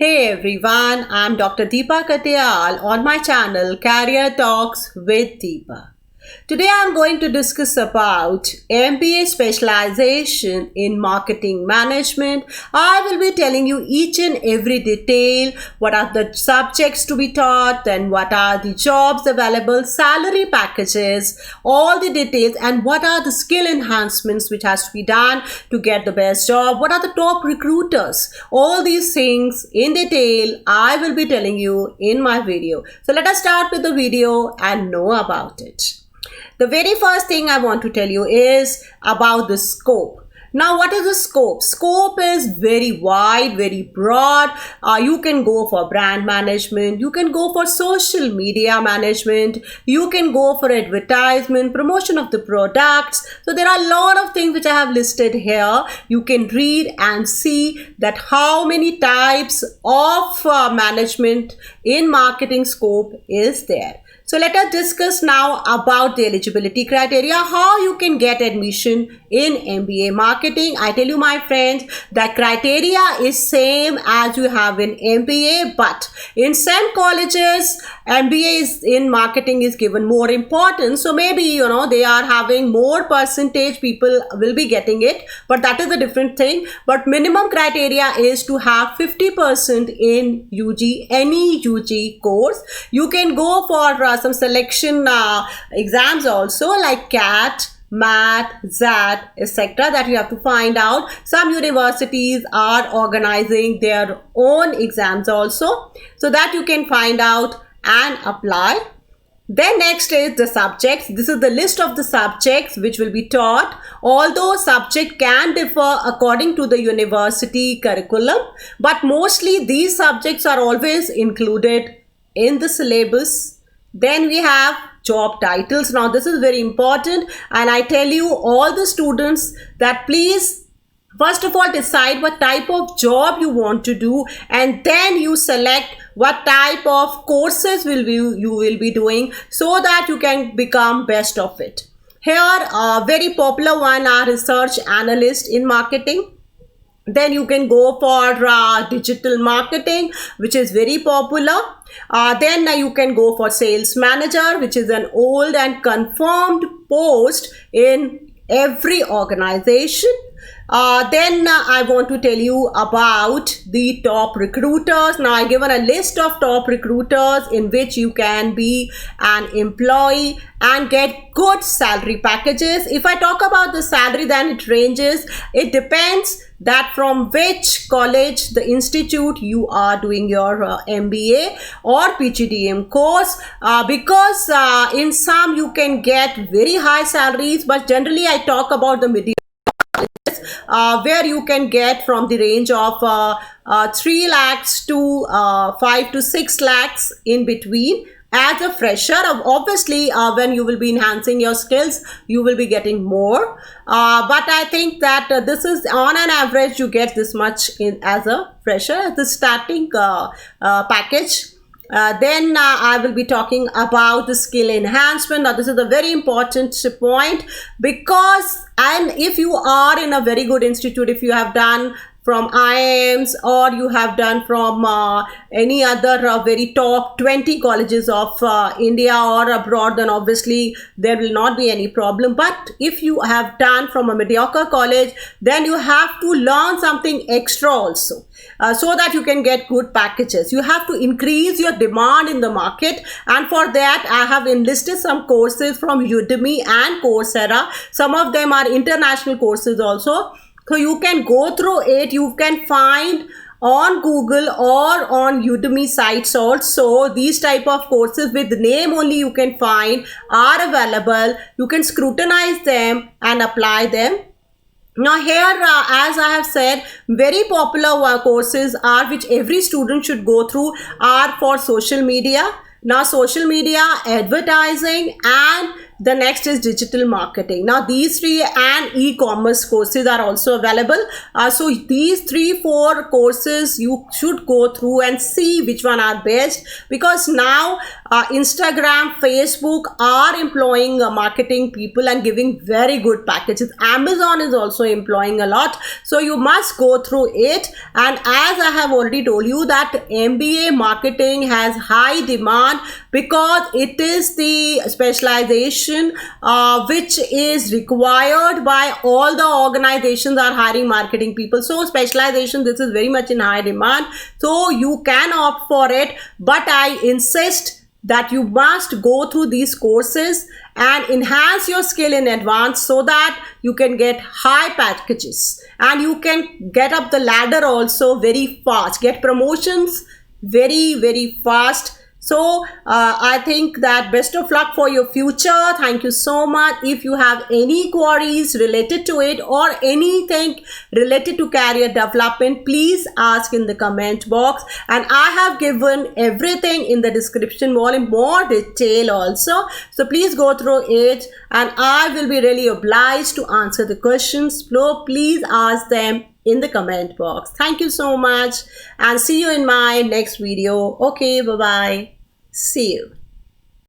Hey everyone, I'm Dr. Deepa on my channel Career Talks with Deepa. Today I'm going to discuss about MBA Specialization in Marketing Management. I will be telling you each and every detail, what are the subjects to be taught, then what are the jobs available, salary packages, all the details, and what are the skill enhancements which has to be done to get the best job, what are the top recruiters, all these things in detail I will be telling you in my video. So let us start with the video and know about it. The very first thing I want to tell you is about the scope. Now, what is the scope? Scope is very wide, very broad. You can go for brand management. You can go for social media management. You can go for advertisement, promotion of the products. So there are a lot of things which I have listed here. You can read and see that how many types of management in marketing scope is there. So let us discuss now about the eligibility criteria, how you can get admission in MBA marketing. I tell you my friends, the criteria is same as you have in MBA, but in some colleges, MBA in marketing is given more importance. So maybe, they are having more percentage people will be getting it, but that is a different thing. But minimum criteria is to have 50% in UG, any UG course. You can go for some selection exams also like CAT, Math, ZAT, etc. that you have to find out. Some universities are organizing their own exams also, so that you can find out and apply. Then next is the subjects. This is the list of the subjects which will be taught. Although subject can differ according to the university curriculum, but mostly these subjects are always included in the syllabus. Then we have job titles. Now this is very important, and I tell you all the students that please first of all decide what type of job you want to do, and then you select what type of courses you will be doing, so that you can become best of it. Here a very popular one are research analyst in marketing. Then you can go for digital marketing, which is very popular. Then you can go for sales manager, which is an old and confirmed post in every organization. Then I want to tell you about the top recruiters. Now I given a list of top recruiters in which you can be an employee and get good salary packages. If I talk about the salary, then it ranges. It depends that from which college, the institute you are doing your MBA or PGDM course, because in some you can get very high salaries, but generally I talk about the medium where you can get from the range of 3 lakhs to 5 to 6 lakhs in between. As a fresher, obviously, when you will be enhancing your skills, you will be getting more. But I think that this is on an average, you get this much as a fresher, the starting package. Then I will be talking about the skill enhancement. Now this is a very important point, because and if you are in a very good institute, if you have done from IIMs or you have done from any other very top 20 colleges of India or abroad, then obviously there will not be any problem. But if you have done from a mediocre college, then you have to learn something extra also. So that you can get good packages. You have to increase your demand in the market, and for that I have enlisted some courses from Udemy and Coursera. Some of them are international courses also, so you can go through it. You can find on Google or on Udemy sites also these type of courses with name only you can find are available. You can scrutinize them and apply them. Now here, as I have said, very popular courses are which every student should go through are for social media. Now social media, advertising and The next is digital marketing. Now these three and e-commerce courses are also available. So these 3-4 courses you should go through and see which one are best, because now Instagram, Facebook are employing marketing people and giving very good packages. Amazon is also employing a lot. So you must go through it. And as I have already told you that MBA marketing has high demand because it is the specialization which is required by all the organizations are hiring marketing people. So specialization, this is very much in high demand. So you can opt for it, but I insist that you must go through these courses and enhance your skill in advance so that you can get high packages and you can get up the ladder also very fast, get promotions very fast. So I think that best of luck for your future. Thank you so much. If you have any queries related to it or anything related to career development, please ask in the comment box. And I have given everything in the description more in more detail also. So please go through it and I will be really obliged to answer the questions. So please ask them in the comment box. Thank you so much and see you in my next video. Okay, bye bye. See you.